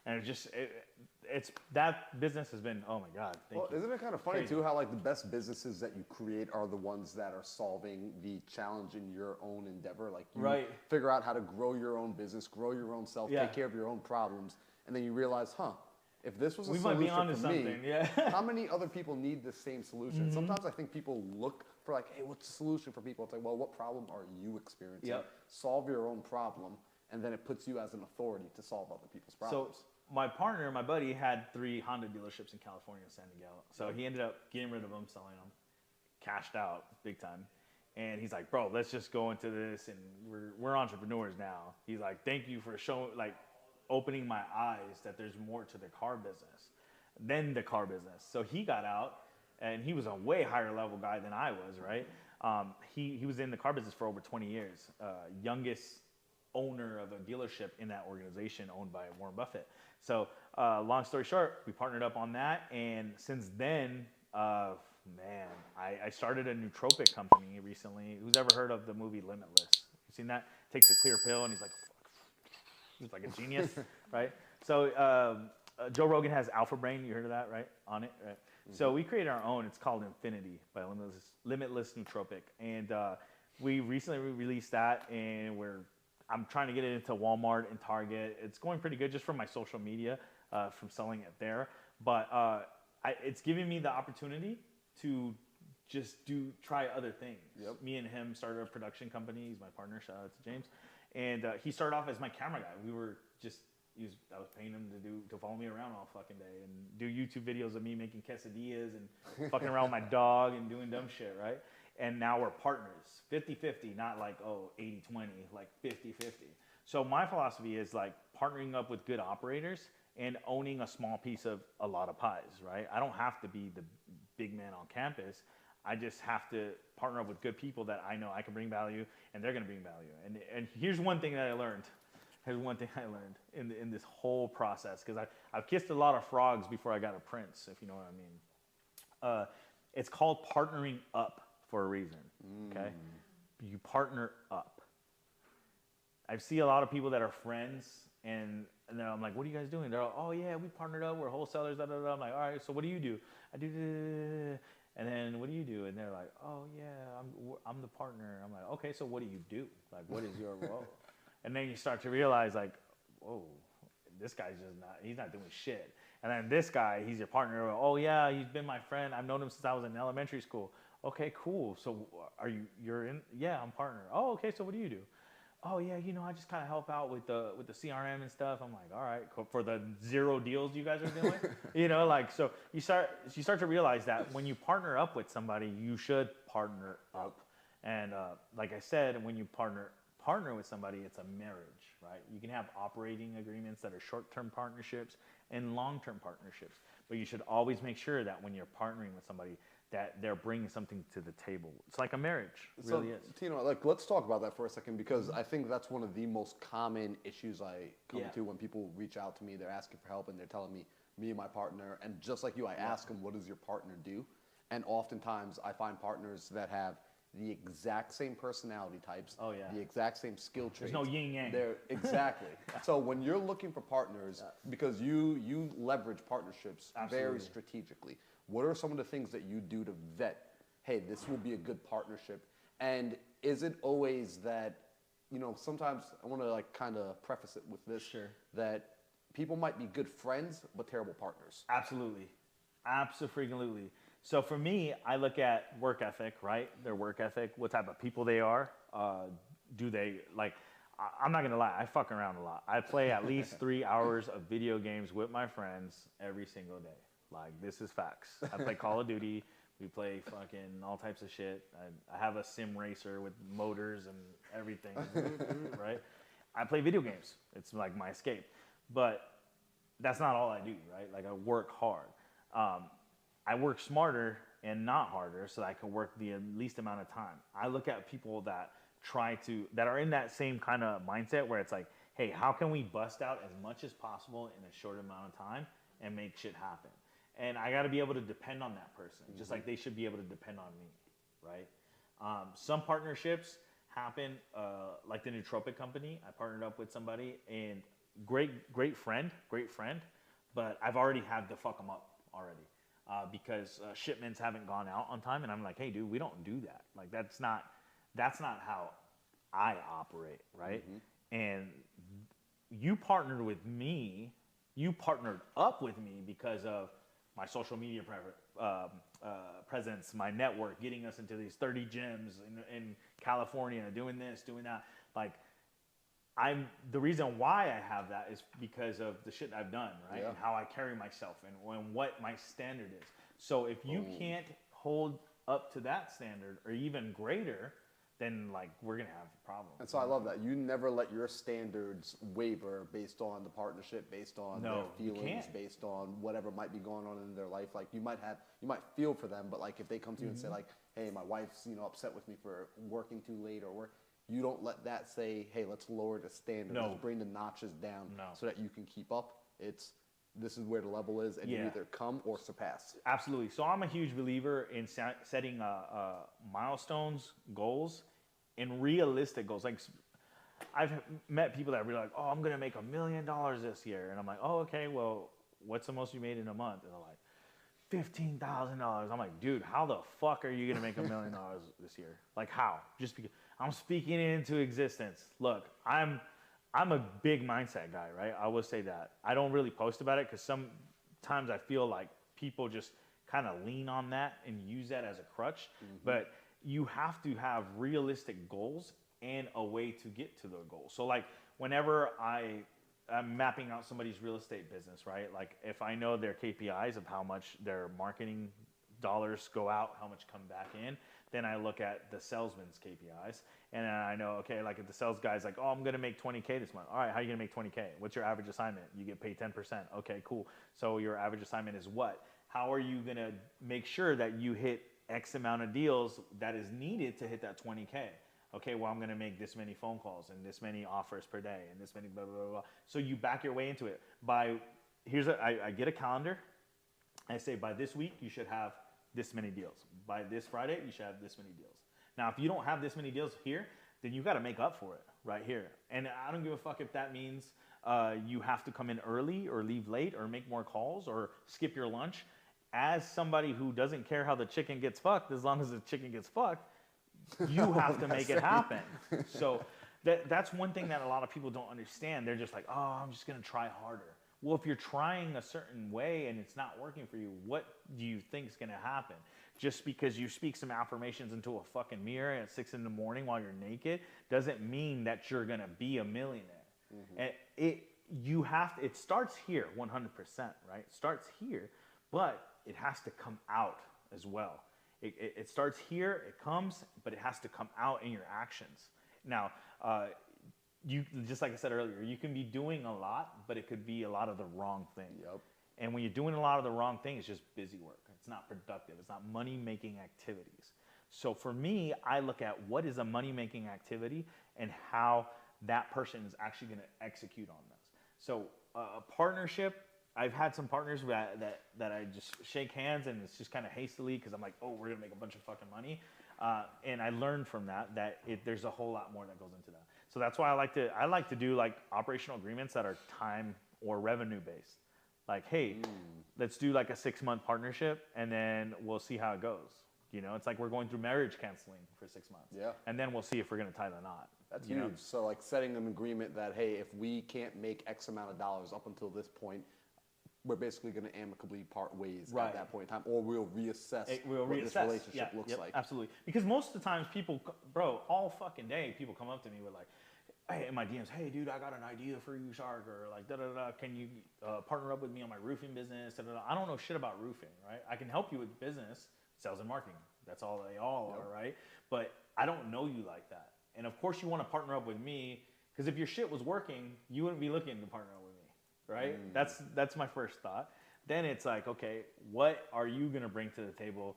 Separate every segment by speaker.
Speaker 1: And it's that business has been, oh my God, thank you.
Speaker 2: Isn't it kind of funny
Speaker 1: Crazy.
Speaker 2: too how like the best businesses that you create are the ones that are solving the challenge in your own endeavor? Like you figure out how to grow your own business, grow your own self, take care of your own problems, and then you realize, if this was a solution for me, how many other people need the same solution? Sometimes I think people look for like, hey, what's the solution for people? It's like, well, what problem are you experiencing? Solve your own problem, and then it puts you as an authority to solve other people's problems.
Speaker 1: So my partner, my buddy, had 3 Honda dealerships in California, San Miguel. So he ended up getting rid of them, selling them, cashed out big time. And he's like, bro, let's just go into this, and we're entrepreneurs now. He's like, thank you for opening my eyes that there's more to the car business than the car business. So he got out, and he was a way higher level guy than I was, right? He was in the car business for over 20 years, youngest owner of a dealership in that organization owned by Warren Buffett. So long story short, we partnered up on that, and since then, I started a nootropic company recently. Who's ever heard of the movie Limitless? You seen that? Takes a clear pill, and he's like a genius, right? So Joe Rogan has Alpha Brain. You heard of that, right? On it, right? So we created our own. It's called Infinity by Limitless Nootropic, and we recently released that, and I'm trying to get it into Walmart and Target. It's going pretty good just from my social media, from selling it there. But it's giving me the opportunity to just try other things. Me and him started a production company. He's my partner. Shout out to James. And he started off as my camera guy. I was paying him to follow me around all fucking day and do YouTube videos of me making quesadillas and fucking around with my dog and doing dumb shit, right? And now we're partners, 50-50, not like, 80-20, like 50-50. So my philosophy is like partnering up with good operators and owning a small piece of a lot of pies, right? I don't have to be the big man on campus. I just have to partner up with good people that I know I can bring value, and they're going to bring value. And here's one thing that I learned. In this whole process, because I've kissed a lot of frogs before I got a prince, if you know what I mean. It's called partnering up for a reason, okay? You partner up. I see a lot of people that are friends, and then I'm like, what are you guys doing? They're like, oh yeah, we partnered up, we're wholesalers, da da da. I'm like, all right, so what do you do? I do da. And then what do you do? And they're like, oh yeah, I'm the partner. I'm like, okay, so what do you do? Like, what is your role? And then you start to realize, like, whoa, this guy's he's not doing shit. And then this guy, he's your partner. Oh, yeah, he's been my friend. I've known him since I was in elementary school. Okay, cool. So you're in? Yeah, I'm partner. Oh, okay, so what do you do? Oh, yeah, I just kind of help out with the CRM and stuff. I'm like, all right, cool. For the 0 deals you guys are doing. So you start to realize that when you partner up with somebody, you should partner up. And like I said, when you partner with somebody, it's a marriage, right? You can have operating agreements that are short-term partnerships and long-term partnerships, but you should always make sure that when you're partnering with somebody that they're bringing something to the table. It's like a marriage, it really is.
Speaker 2: Tino, let's talk about that for a second, because I think that's one of the most common issues I come to when people reach out to me. They're asking for help and they're telling me and my partner, and just like you, I ask them, what does your partner do? And oftentimes I find partners that have the exact same personality types, the exact same skill traits.
Speaker 1: There's no yin yang.
Speaker 2: Exactly. So when you're looking for partners, because you leverage partnerships very strategically, what are some of the things that you do to vet, hey, this will be a good partnership? And is it always that, sometimes I want to kind of preface it with this, that people might be good friends, but terrible partners.
Speaker 1: Absolutely. Absolutely. So for me, I look at work ethic, right? Their work ethic, what type of people they are. Do they, I'm not going to lie, I fuck around a lot. I play at least 3 hours of video games with my friends every single day. This is facts. I play Call of Duty. We play fucking all types of shit. I have a sim racer with motors and everything, right? I play video games. It's like my escape. But that's not all I do, right? I work hard. I work smarter and not harder so that I can work the least amount of time. I look at people that are in that same kind of mindset where it's like, hey, how can we bust out as much as possible in a short amount of time and make shit happen? And I got to be able to depend on that person, just like they should be able to depend on me, right? Some partnerships happen, like the nootropic company. I partnered up with somebody, and great friend, but I've already had to fuck them up already because shipments haven't gone out on time, and I'm like, hey, dude, we don't do that. Like that's not how I operate, right? Mm-hmm. And you partnered with me. You partnered up with me because of my social media presence, my network, getting us into these 30 gyms in California, doing this, doing that. Like, the reason why I have that is because of the shit I've done, right? Yeah. And how I carry myself and what my standard is. So if you can't hold up to that standard or even greater, then like we're gonna have a problem.
Speaker 2: And so I love that you never let your standards waver based on the partnership, based on their feelings, based on whatever might be going on in their life. Like you might feel for them, but like if they come to you and say like, hey, my wife's upset with me for working too late or you don't let that say, hey, let's lower the standard, let's bring the notches down so that you can keep up. This is where the level is, and you either come or surpass.
Speaker 1: Absolutely. So I'm a huge believer in setting milestones, goals, and realistic goals. Like I've met people that are like, oh, I'm going to make $1 million this year. And I'm like, oh, okay, well, what's the most you made in a month? And they're like, $15,000. I'm like, dude, how the fuck are you going to make $1 million this year? Like how? Just because I'm speaking it into existence. Look, I'm a big mindset guy, right? I will say that. I don't really post about it because sometimes I feel like people just kind of lean on that and use that as a crutch. Mm-hmm. But you have to have realistic goals and a way to get to the goal. So like whenever I'm mapping out somebody's real estate business, right? Like if I know their KPIs of how much their marketing dollars go out, how much come back in, then I look at the salesman's KPIs, and then I know, okay, like if the sales guy's like, oh, I'm gonna make 20K this month. All right, how are you gonna make 20K? What's your average assignment? You get paid 10%. Okay, cool. So your average assignment is what? How are you gonna make sure that you hit X amount of deals that is needed to hit that 20K? Okay, well, I'm gonna make this many phone calls and this many offers per day and this many blah, blah, blah, blah. So you back your way into it. I get a calendar. I say by this week, you should have this many deals. By this Friday, you should have this many deals. Now, if you don't have this many deals here, then you got to make up for it right here. And I don't give a fuck if that means you have to come in early or leave late or make more calls or skip your lunch. As somebody who doesn't care how the chicken gets fucked, as long as the chicken gets fucked, you have to make it happen. So that's one thing that a lot of people don't understand. They're just like, oh, I'm just going to try harder. Well, if you're trying a certain way and it's not working for you, what do you think is going to happen? Just because you speak some affirmations into a fucking mirror at 6 a.m. while you're naked doesn't mean that you're going to be a millionaire. Mm-hmm. And it starts here 100%, right? It starts here, but it has to come out as well. It starts here, it comes, but it has to come out in your actions. Now, you just like I said earlier, you can be doing a lot, but it could be a lot of the wrong thing.
Speaker 2: Yep.
Speaker 1: And when you're doing a lot of the wrong thing, it's just busy work. It's not productive. It's not money-making activities. So for me, I look at what is a money-making activity and how that person is actually going to execute on this. So a partnership, I've had some partners that I just shake hands and it's just kind of hastily because I'm like, oh, we're going to make a bunch of fucking money. And I learned from that there's a whole lot more that goes into that. So that's why I like to do like operational agreements that are time or revenue based. Like, hey, let's do like a 6-month partnership and then we'll see how it goes. It's like we're going through marriage counseling for 6 months.
Speaker 2: Yeah.
Speaker 1: And then we'll see if we're going to tie the knot.
Speaker 2: That's huge. So like setting an agreement that, hey, if we can't make X amount of dollars up until this point, we're basically going to amicably part ways at that point in time, or we'll reassess what this relationship looks like.
Speaker 1: Absolutely. Because most of the times people, all fucking day, people come up to me with like, hey, in my DMs, hey, dude, I got an idea for you, Shark, or like, da-da-da, can you partner up with me on my roofing business? Da-da-da. I don't know shit about roofing, right? I can help you with business, sales and marketing. That's all they all are, right? But I don't know you like that. And of course you want to partner up with me, because if your shit was working, you wouldn't be looking to partner up with me, right? That's my first thought. Then it's like, okay, what are you going to bring to the table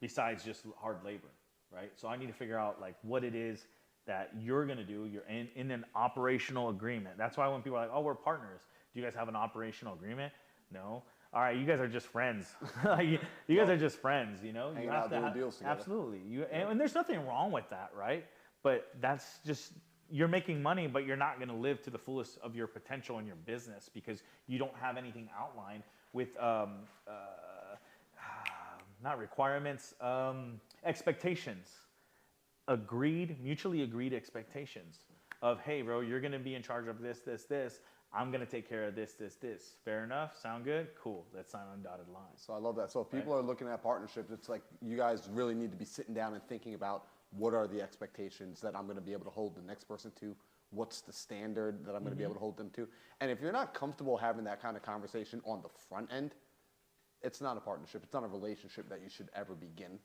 Speaker 1: besides just hard labor, right? So I need to figure out like what it is that you're going to do. You're in an operational agreement. That's why when people are like, oh, we're partners, do you guys have an operational agreement? No. All right, you guys are just friends. you guys are just friends,
Speaker 2: you have to have deals together.
Speaker 1: Absolutely. And there's nothing wrong with that, right? But that's just you're making money, but you're not going to live to the fullest of your potential in your business because you don't have anything outlined with not requirements, expectations, mutually agreed expectations of, hey, bro, you're going to be in charge of this, this, this. I'm going to take care of this, this, this. Fair enough? Sound good? Cool. Let's sign on dotted line.
Speaker 2: So I love that. So if people are looking at partnerships, it's like you guys really need to be sitting down and thinking about what are the expectations that I'm going to be able to hold the next person to? What's the standard that I'm going to be able to hold them to? And if you're not comfortable having that kind of conversation on the front end, it's not a partnership. It's not a relationship that you should ever begin.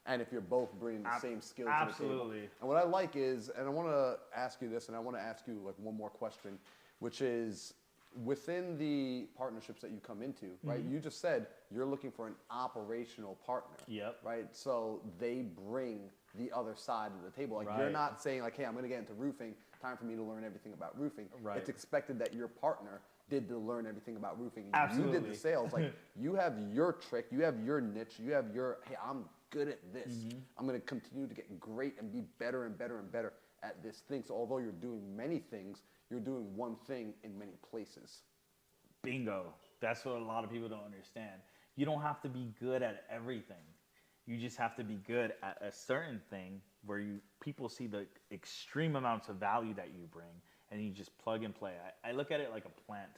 Speaker 2: And if you're both bringing the same skills to the table. And what I like is, and I want to ask you this, and I want to ask you like one more question, which is within the partnerships that you come into, right? You just said you're looking for an operational partner.
Speaker 1: Yep.
Speaker 2: Right? So they bring the other side of the table. Like you're not saying like, hey, I'm going to get into roofing. Time for me to learn everything about roofing.
Speaker 1: Right.
Speaker 2: It's expected that your partner did to learn everything about roofing.
Speaker 1: Absolutely.
Speaker 2: You did the sales. Like you have your trick, you have your niche, you have your, hey, I'm good at this. I'm going to continue to get great and be better and better and better at this thing. So although you're doing many things, you're doing one thing in many places.
Speaker 1: Bingo. That's what a lot of people don't understand. You don't have to be good at everything. You just have to be good at a certain thing where people see the extreme amounts of value that you bring, and you just plug and play. I look at it like a plant,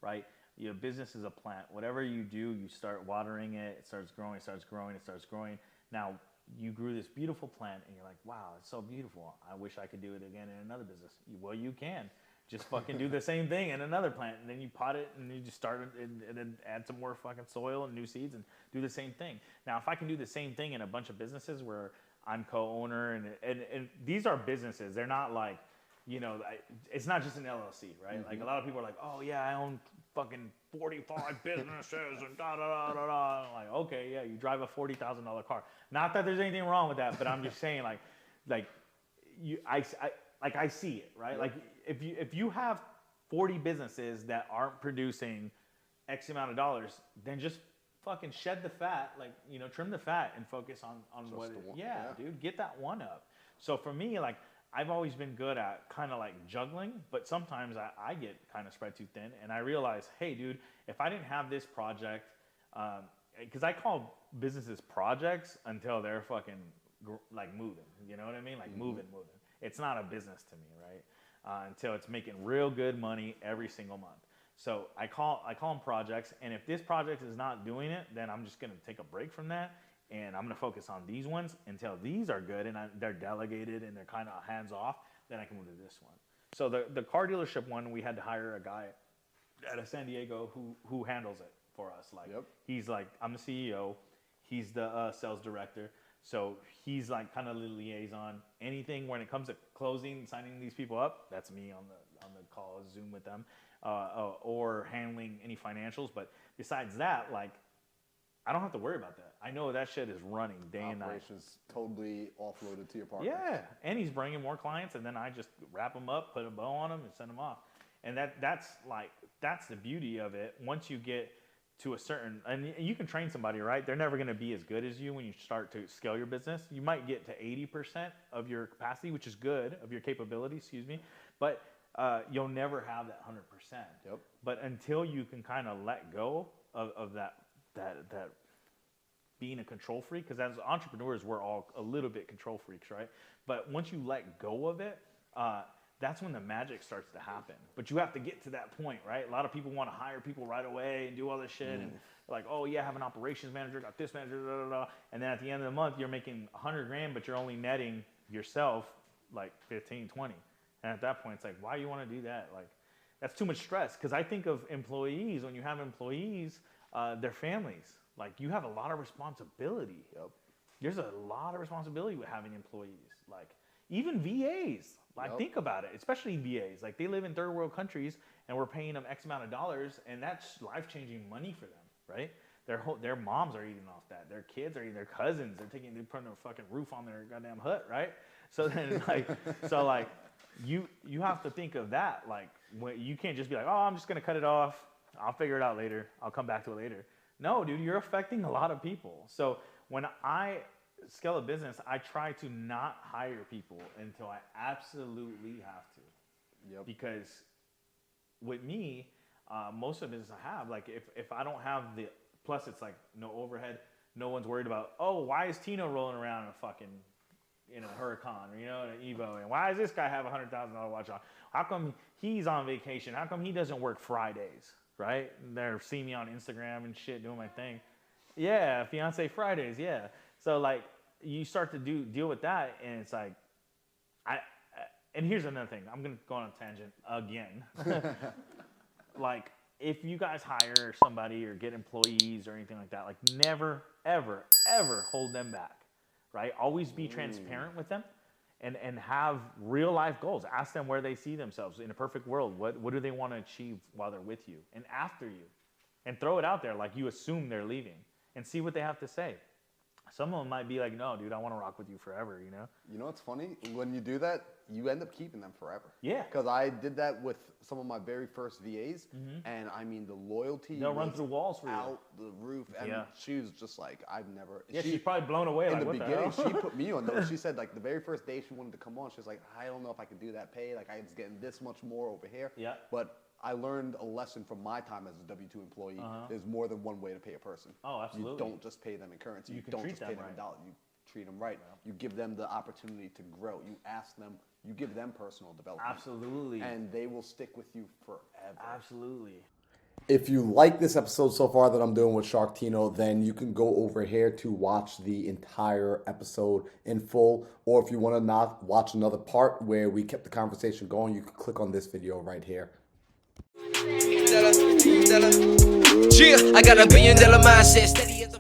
Speaker 1: right? Your business is a plant. Whatever you do, you start watering it, it starts growing, it starts growing, it starts growing. Now, you grew this beautiful plant, and you're like, wow, it's so beautiful. I wish I could do it again in another business. Well, you can. Just fucking do the same thing in another plant, and then you pot it, and you just start it, and then add some more fucking soil and new seeds, and do the same thing. Now, if I can do the same thing in a bunch of businesses where I'm co-owner, and these are businesses, they're not like, you know, it's not just an LLC, right? Like a lot of people are like, oh yeah, I own fucking 45 businesses and da da da da da. I'm like, okay, yeah, you drive a $40,000 car. Not that there's anything wrong with that, but I'm just saying, I see it, right? Like if you have 40 businesses that aren't producing X amount of dollars, then just fucking shed the fat, like, you know, trim the fat and focus on what. Yeah, dude, get that one up. So for me, like, I've always been good at kind of like juggling, but sometimes I get kind of spread too thin, and I realize, hey, dude, if I didn't have this project, because I call businesses projects until they're fucking like moving, you know what I mean? Like moving. It's not a business to me, right? Until it's making real good money every single month. So I call them projects, and if this project is not doing it, then I'm just gonna take a break from that, and I'm gonna focus on these ones until these are good and they're delegated and they're kind of hands off. Then I can move to this one. So the car dealership one, we had to hire a guy out of San Diego who handles it for us. Like he's like, I'm the CEO, he's the sales director. So he's like kind of the liaison. Anything when it comes to closing, signing these people up, that's me on the call, Zoom with them, or handling any financials. But besides that, like, I don't have to worry about that. I know that shit is running day and night.
Speaker 2: Operations totally offloaded to your partner.
Speaker 1: Yeah, and he's bringing more clients, and then I just wrap them up, put a bow on them, and send them off. And that's the beauty of it. Once you get to a certain, and you can train somebody, right? They're never going to be as good as you when you start to scale your business. You might get to 80% of your capacity, which is good, of your capability, excuse me, but you'll never have that 100%. But until you can kind of let go of that being a control freak, because as entrepreneurs, we're all a little bit control freaks, right? But once you let go of it, that's when the magic starts to happen. But you have to get to that point, right? A lot of people want to hire people right away and do all this shit. And like, oh yeah, I have an operations manager, got this manager, da, da, da. And then at the end of the month, you're making 100 grand, but you're only netting yourself like 15, 20. And at that point, it's like, why do you want to do that? Like, that's too much stress. Because I think of employees, when you have employees, they're families. Like, you have a lot of responsibility. There's a lot of responsibility with having employees. Like, even VAs. Like, think about it, especially VAs. Like, they live in third world countries, and we're paying them X amount of dollars, and that's life-changing money for them, right? Their moms are eating off that. Their kids are eating, their cousins, they're putting a fucking roof on their goddamn hut, right? So then, you have to think of that. Like, when you can't just be like, oh, I'm just gonna cut it off. I'll figure it out later. I'll come back to it later. No, dude, you're affecting a lot of people. So when I scale a business, I try to not hire people until I absolutely have to.
Speaker 2: Yep.
Speaker 1: Because with me, most of the business I have, like if I don't have the, plus it's like no overhead, no one's worried about, oh, why is Tino rolling around in a fucking, in a Huracan, or, you know, an Evo, and why does this guy have a $100,000 watch on? How come he's on vacation? How come he doesn't work Fridays, right? They're seeing me on Instagram and shit doing my thing. Yeah, fiance Fridays, yeah. So like you start to deal with that, and it's like, and here's another thing. I'm gonna go on a tangent again. Like if you guys hire somebody or get employees or anything like that, like never, ever, ever hold them back, right? Always be transparent with them, and have real life goals. Ask them where they see themselves in a perfect world. What do they want to achieve while they're with you and after you, and throw it out there like you assume they're leaving, and see what they have to say. Some of them might be like, no, dude, I want to rock with you forever, you know?
Speaker 2: You know what's funny? When you do that, you end up keeping them forever.
Speaker 1: Yeah.
Speaker 2: Because I did that with some of my very first VAs, and I mean, the loyalty.
Speaker 1: They'll run through walls for you.
Speaker 2: Out the roof. And she was just like, I've never.
Speaker 1: Yeah, she's probably blown away.
Speaker 2: In
Speaker 1: like,
Speaker 2: the
Speaker 1: what
Speaker 2: beginning,
Speaker 1: the hell?
Speaker 2: she put me on those. She said, like, the very first day she wanted to come on, she was like, I don't know if I can do that pay. Like, I was getting this much more over here.
Speaker 1: Yeah.
Speaker 2: But I learned a lesson from my time as a W-2 employee. There's more than one way to pay a person.
Speaker 1: Oh, absolutely.
Speaker 2: You don't just pay them in currency. You don't just pay them in dollars. You treat them right. You give them the opportunity to grow. You ask them. You give them personal development.
Speaker 1: Absolutely.
Speaker 2: And they will stick with you forever.
Speaker 1: Absolutely.
Speaker 2: If you like this episode so far that I'm doing with Shark Tino, then you can go over here to watch the entire episode in full. Or if you want to not watch another part where we kept the conversation going, you can click on this video right here.
Speaker 3: I got $1 billion mindset, steady as a